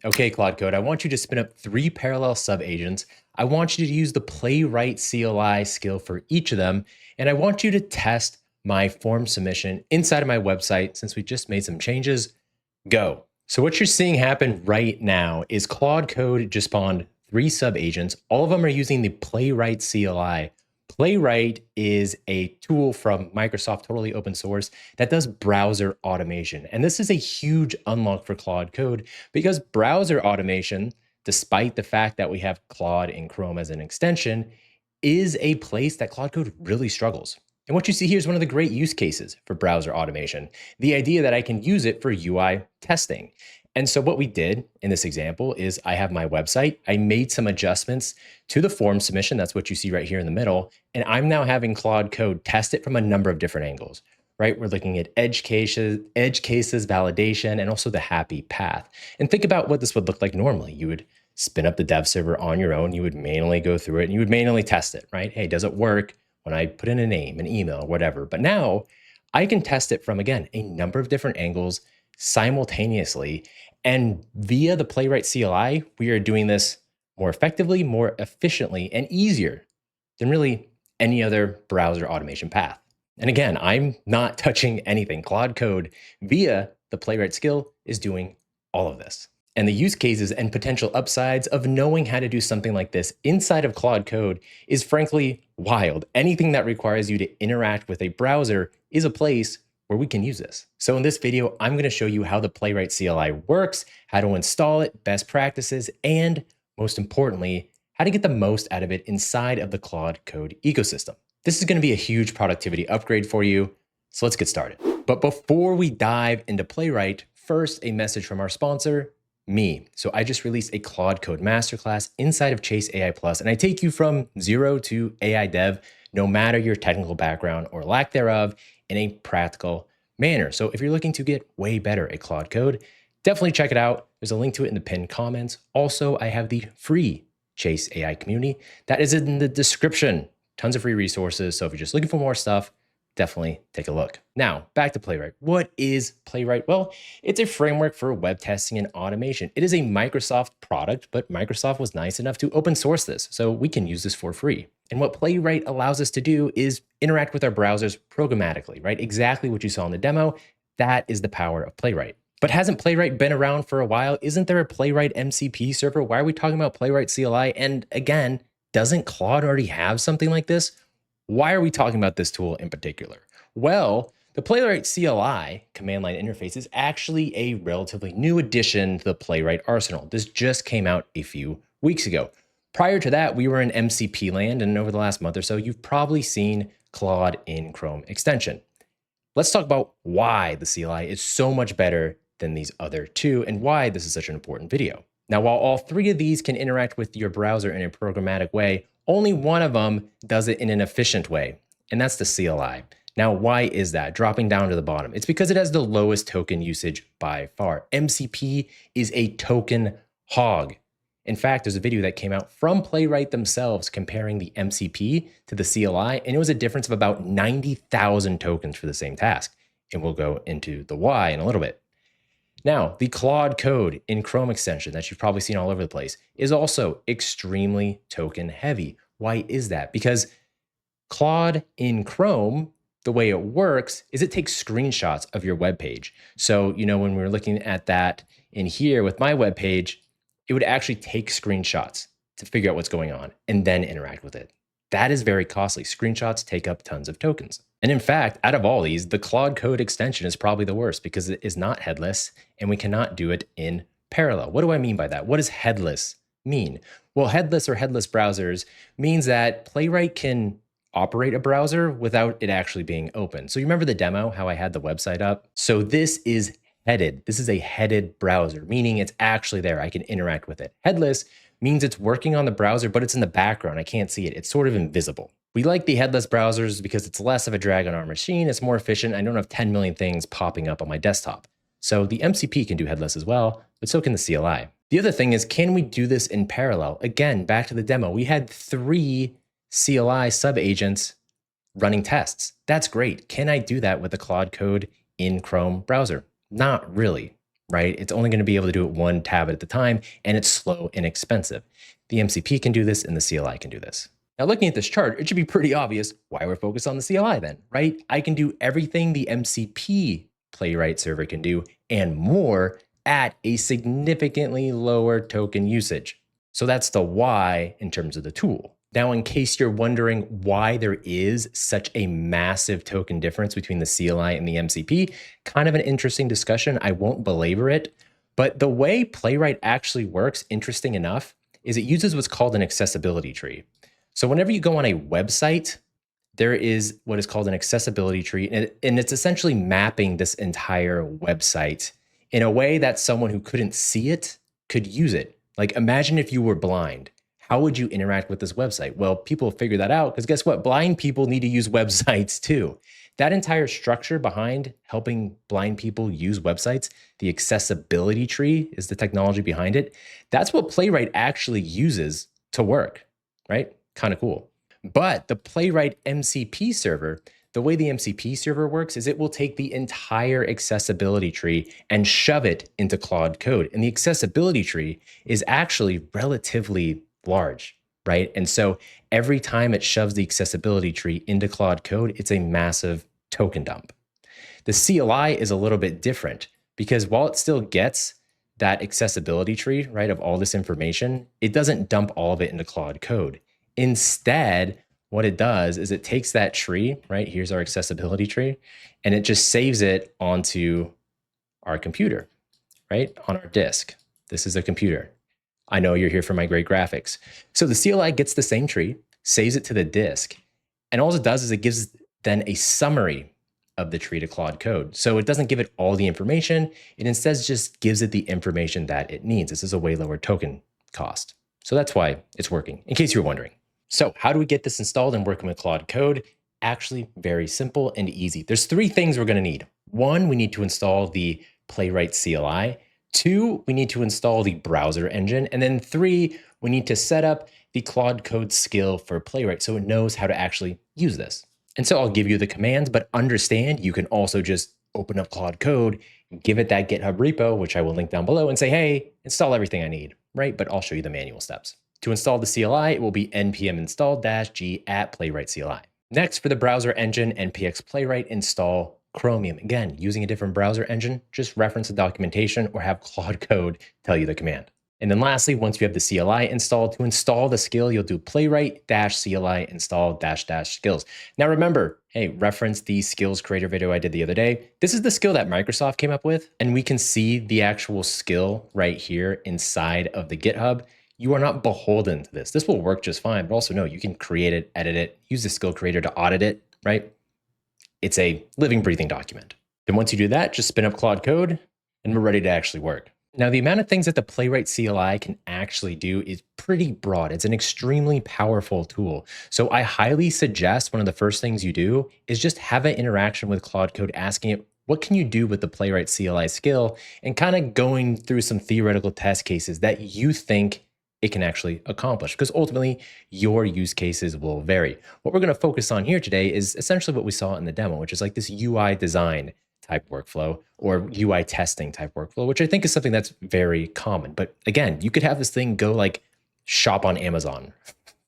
Okay, Claude Code, I want you to spin up 3 parallel subagents. I want you to use the Playwright CLI skill for each of them, and I want you to test my form submission inside of my website since we just made some changes. Go. So what you're seeing happen right now is Claude Code just spawned 3 subagents. All of them are using the Playwright CLI. Playwright is a tool from Microsoft, totally open source, that does browser automation. And this is a huge unlock for Claude Code because browser automation, despite the fact that we have Claude in Chrome as an extension, is a place that Claude Code really struggles. And what you see here is one of the great use cases for browser automation, the idea that I can use it for UI testing. And so what we did in this example is I have my website. I made some adjustments to the form submission. That's what you see right here in the middle. And I'm now having Claude Code test it from a number of different angles, right? We're looking at edge cases, validation, and also the happy path. And think about what this would look like normally. You would spin up the dev server on your own. You would manually go through it and you would manually test it, right? Hey, does it work when I put in a name, an email, whatever? But now I can test it from, again, a number of different angles simultaneously. And via the Playwright CLI, we are doing this more effectively, more efficiently, and easier than really any other browser automation path. And again, I'm not touching anything. Claude Code via the Playwright skill is doing all of this. And the use cases and potential upsides of knowing how to do something like this inside of Claude Code is frankly wild. Anything that requires you to interact with a browser is a place where we can use this. So in this video, I'm going to show you how the Playwright CLI works, how to install it, best practices, and most importantly, how to get the most out of it inside of the Claude Code ecosystem. This is going to be a huge productivity upgrade for you. So let's get started. But before we dive into Playwright, first a message from our sponsor, me. So I just released a Claude Code masterclass inside of Chase AI Plus, and I take you from zero to AI dev, no matter your technical background or lack thereof, in a practical manner. So if you're looking to get way better at Claude Code, definitely check it out. There's a link to it in the pinned comments. Also, I have the free Chase AI community that is in the description. Tons of free resources. So if you're just looking for more stuff, definitely take a look. Now, back to Playwright. What is Playwright? Well, it's a framework for web testing and automation. It is a Microsoft product, but Microsoft was nice enough to open source this, so we can use this for free. And what Playwright allows us to do is interact with our browsers programmatically, right? Exactly what you saw in the demo. That is the power of Playwright. But hasn't Playwright been around for a while? Isn't there a Playwright MCP server? Why are we talking about Playwright CLI? And again, doesn't Claude already have something like this? Why are we talking about this tool in particular? Well, the Playwright CLI command line interface is actually a relatively new addition to the Playwright arsenal. This just came out a few weeks ago. Prior to that, we were in MCP land, and over the last month or so, you've probably seen Claude in Chrome extension. Let's talk about why the CLI is so much better than these other two and why this is such an important video. Now, while all 3 of these can interact with your browser in a programmatic way, only one of them does it in an efficient way, and that's the CLI. Now, why is that? Dropping down to the bottom. It's because it has the lowest token usage by far. MCP is a token hog. In fact, there's a video that came out from Playwright themselves comparing the MCP to the CLI, and it was a difference of about 90,000 tokens for the same task. And we'll go into the why in a little bit. Now, the Claude Code in Chrome extension that you've probably seen all over the place is also extremely token heavy. Why is that? Because Claude in Chrome, the way it works is it takes screenshots of your web page. So, when we were looking at that in here with my web page, it would actually take screenshots to figure out what's going on and then interact with it. That is very costly. Screenshots take up tons of tokens. And in fact, out of all these, the Claude Code extension is probably the worst because it is not headless and we cannot do it in parallel. What do I mean by that? What does headless mean? Well, headless or headless browsers means that Playwright can operate a browser without it actually being open. So you remember the demo, how I had the website up? So this is headed. This is a headed browser, meaning it's actually there. I can interact with it. Headless means it's working on the browser, but it's in the background. I can't see it. It's sort of invisible. We like the headless browsers because it's less of a drag on our machine. It's more efficient. I don't have 10 million things popping up on my desktop. So the MCP can do headless as well, but so can the CLI. The other thing is, can we do this in parallel? Again, back to the demo. We had 3 CLI subagents running tests. That's great. Can I do that with the Claude Code in Chrome browser? Not really. right? It's only going to be able to do it one tab at a time, and it's slow and expensive. The MCP can do this, and the CLI can do this. Now, looking at this chart, it should be pretty obvious why we're focused on the CLI then, right? I can do everything the MCP Playwright server can do and more at a significantly lower token usage. So that's the why in terms of the tool. Now, in case you're wondering why there is such a massive token difference between the CLI and the MCP, kind of an interesting discussion. I won't belabor it, but the way Playwright actually works, interesting enough, is it uses what's called an accessibility tree. So whenever you go on a website, there is what is called an accessibility tree, and it's essentially mapping this entire website in a way that someone who couldn't see it could use it. Like imagine if you were blind. How would you interact with this website? Well, people figure that out because guess what? Blind people need to use websites too. That entire structure behind helping blind people use websites, the accessibility tree is the technology behind it. That's what Playwright actually uses to work, right? Kind of cool. But the Playwright MCP server, the way the MCP server works is it will take the entire accessibility tree and shove it into Claude Code. And the accessibility tree is actually relatively large, right? And so every time it shoves the accessibility tree into Claude Code, it's a massive token dump. The CLI is a little bit different because while it still gets that accessibility tree, right, of all this information, it doesn't dump all of it into Claude Code. Instead, what it does is it takes that tree, right? Here's our accessibility tree, and it just saves it onto our computer, right? On our disk. This is a computer. I know you're here for my great graphics. So the CLI gets the same tree, saves it to the disk, and all it does is it gives then a summary of the tree to Claude Code. So it doesn't give it all the information. It instead just gives it the information that it needs. This is a way lower token cost. So that's why it's working, in case you were wondering. So how do we get this installed and working with Claude Code? Actually, very simple and easy. There's three things we're going to need. One, we need to install the Playwright CLI. Two, we need to install the browser engine. And then three, we need to set up the Claude Code skill for Playwright so it knows how to actually use this. And so I'll give you the commands, but understand you can also just open up Claude Code, give it that GitHub repo, which I will link down below, and say, hey, install everything I need, right? But I'll show you the manual steps. To install the CLI, it will be npm install-g at Playwright CLI. Next, for the browser engine, npx Playwright install Chromium. Again, using a different browser engine, just reference the documentation or have Claude Code tell you the command. And then lastly, once you have the CLI installed, to install the skill, you'll do playwright-CLI install-skills. Now remember, hey, reference the skills creator video I did the other day. This is the skill that Microsoft came up with, and we can see the actual skill right here inside of the GitHub. You are not beholden to this. This will work just fine, but also know you can create it, edit it, use the skill creator to audit it, right? It's a living, breathing document. Then once you do that, just spin up Claude Code and we're ready to actually work. Now, the amount of things that the Playwright CLI can actually do is pretty broad. It's an extremely powerful tool. So I highly suggest one of the first things you do is just have an interaction with Claude Code, asking it, what can you do with the Playwright CLI skill, and kind of going through some theoretical test cases that you think it can actually accomplish, because ultimately your use cases will vary. What we're going to focus on here today is essentially what we saw in the demo, which is like this UI design type workflow or UI testing type workflow, which I think is something that's very common. But again, you could have this thing go like shop on Amazon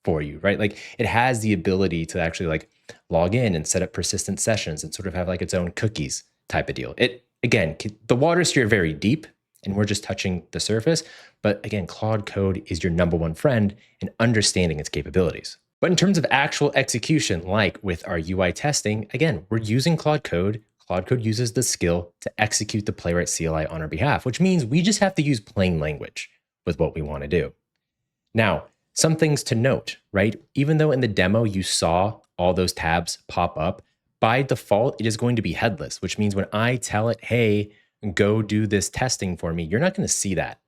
for you, right? Like it has the ability to actually like log in and set up persistent sessions and sort of have like its own cookies type of deal. Again, the waters here are very deep and we're just touching the surface. But again, Claude Code is your number one friend in understanding its capabilities. But in terms of actual execution, like with our UI testing, again, we're using Claude Code. Claude Code uses the skill to execute the Playwright CLI on our behalf, which means we just have to use plain language with what we want to do. Now, some things to note, right? Even though in the demo you saw all those tabs pop up, by default, it is going to be headless, which means when I tell it, hey, go do this testing for me, you're not going to see that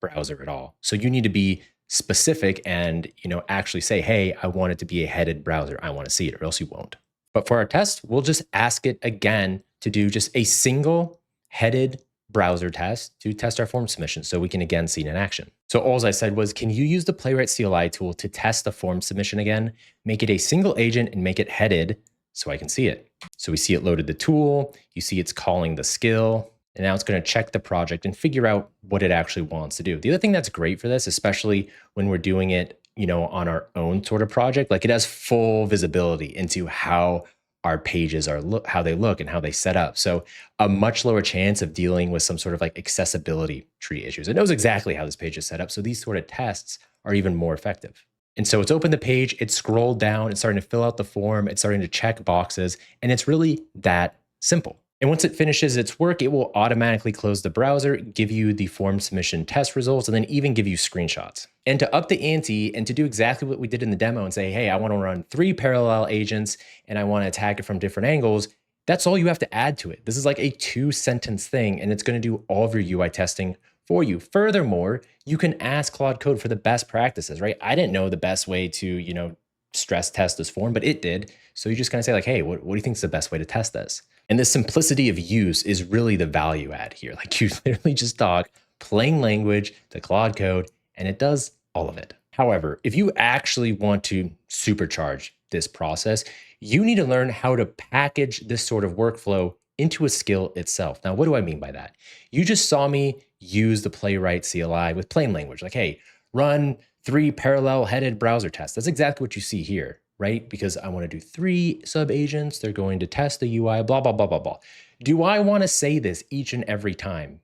browser at all. So you need to be specific and actually say, hey, I want it to be a headed browser. I want to see it, or else you won't. But for our test, we'll just ask it again to do just a single headed browser test to test our form submission so we can again see it in action. So all I said was, can you use the Playwright CLI tool to test the form submission again, make it a single agent and make it headed so I can see it. So we see it loaded the tool, you see it's calling the skill. And now it's going to check the project and figure out what it actually wants to do. The other thing that's great for this, especially when we're doing it, on our own sort of project, like it has full visibility into how our pages are how they look and how they set up. So a much lower chance of dealing with some sort of like accessibility tree issues. It knows exactly how this page is set up. So these sort of tests are even more effective. And so it's opened the page, it's scrolled down, it's starting to fill out the form, it's starting to check boxes, and it's really that simple. And once it finishes its work, it will automatically close the browser, give you the form submission test results, and then even give you screenshots. And to up the ante and to do exactly what we did in the demo and say, hey, I want to run 3 parallel agents and I want to attack it from different angles, that's all you have to add to it. This is like a 2-sentence thing, and it's going to do all of your UI testing for you. Furthermore, you can ask Claude Code for the best practices, right? I didn't know the best way to, stress test this form, but it did. So you just kind of say like, hey, what do you think is the best way to test this? And the simplicity of use is really the value add here. Like you literally just talk plain language to Claude Code and it does all of it. However, if you actually want to supercharge this process, you need to learn how to package this sort of workflow into a skill itself. Now, what do I mean by that? You just saw me use the Playwright CLI with plain language, like, hey, run 3 parallel headed browser tests. That's exactly what you see here, right? Because I want to do 3 sub agents. They're going to test the UI, blah, blah, blah, blah, blah. Do I want to say this each and every time?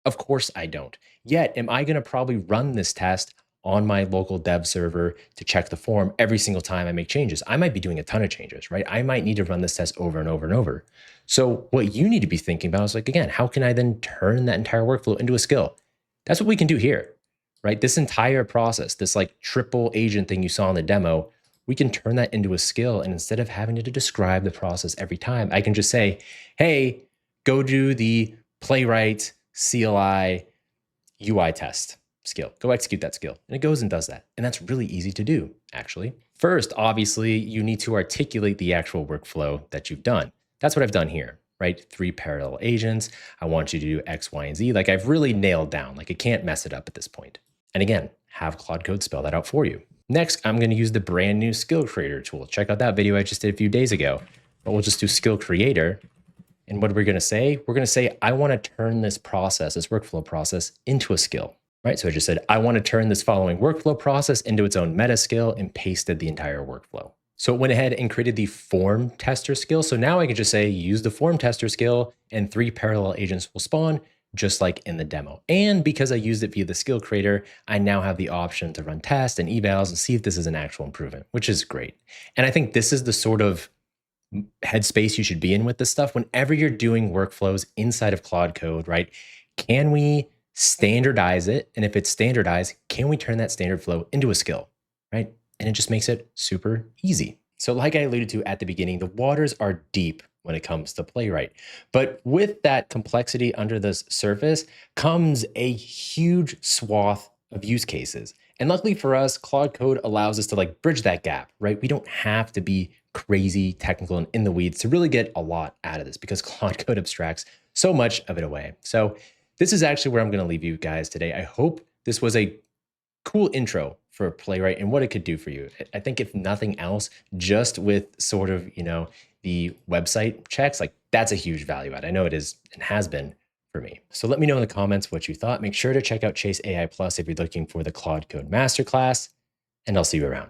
Of course I don't. Yet, am I going to probably run this test on my local dev server to check the form every single time I make changes? I might be doing a ton of changes, right? I might need to run this test over and over and over. So what you need to be thinking about is like, again, how can I then turn that entire workflow into a skill? That's what we can do here, right? This entire process, this like triple agent thing you saw in the demo, we can turn that into a skill. And instead of having to describe the process every time, I can just say, hey, go do the Playwright CLI UI test skill. Go execute that skill. And it goes and does that. And that's really easy to do, actually. First, obviously, you need to articulate the actual workflow that you've done. That's what I've done here, right? 3 parallel agents. I want you to do X, Y, and Z. Like I've really nailed down, like I can't mess it up at this point. And again, have Claude Code spell that out for you. Next, I'm going to use the brand new skill creator tool. Check out that video I just did a few days ago. But we'll just do skill creator. And what are we going to say? We're going to say, I want to turn this process, this workflow process into a skill, right? So I just said, I want to turn this following workflow process into its own meta skill and pasted the entire workflow. So it went ahead and created the form tester skill. So now I can just say, use the form tester skill and 3 parallel agents will spawn just like in the demo. And because I used it via the skill creator, I now have the option to run tests and evals and see if this is an actual improvement, which is great. And I think this is the sort of headspace you should be in with this stuff. Whenever you're doing workflows inside of Claude Code, right? Can we standardize it? And if it's standardized, can we turn that standard flow into a skill, right? And it just makes it super easy. So like I alluded to at the beginning, the waters are deep when it comes to Playwright. But with that complexity under the surface comes a huge swath of use cases. And luckily for us, Claude Code allows us to like bridge that gap, right? We don't have to be crazy technical and in the weeds to really get a lot out of this because Claude Code abstracts so much of it away. So this is actually where I'm going to leave you guys today. I hope this was a cool intro for Playwright and what it could do for you. I think if nothing else, just with sort of, the website checks, like that's a huge value add. I know it is and has been for me. So let me know in the comments what you thought. Make sure to check out Chase AI Plus if you're looking for the Claude Code Masterclass, and I'll see you around.